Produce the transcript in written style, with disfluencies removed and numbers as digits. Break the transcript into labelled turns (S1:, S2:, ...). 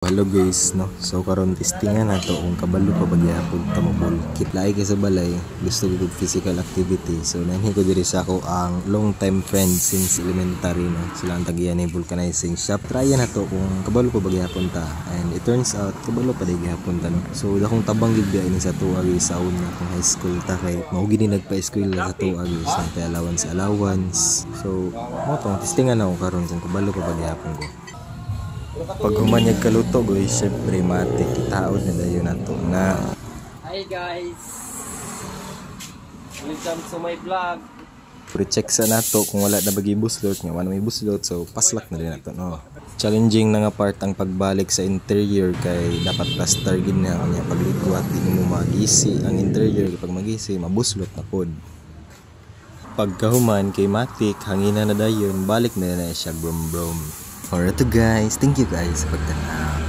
S1: Hello guys, no. So karon testingan nato kung kabalo pa bagyapon ta mo bulkit lahi kay sa balay. Gusto ko physical activity. So nanhi ko diri sa ako ang long time friend since elementary, no. Sila ang tagiyan ni vulcanizing shop. Try na to kung kabalo pa bagyapon ta. And it turns out kabalo pa gyapon ta, no. So dakong tabang gid ini sa tuwa sa una kung high school ta kay mao gid ni nagpa-school sa tuwa sa allowance. So mo tong testingan ako karon kung kabalo pa bagyapon ko. Pag humanyag kaluto guys, syempre mati kitaod na dayon nato na.
S2: Hi guys, welcome to my vlog.
S1: Pre-check sa nato kung wala na bagi buslot nga, wala may buslot, so paslak na din nato, no. Challenging na nga part ang pagbalik sa interior kay dapat plaster gid na kanya pagligwat di mo magisi ang interior kapag magisi mabuslot na pod. Pagkahuman kay matik hangina na dayon, balik na siya brom. Alright guys, thank you guys sa pagtanaw.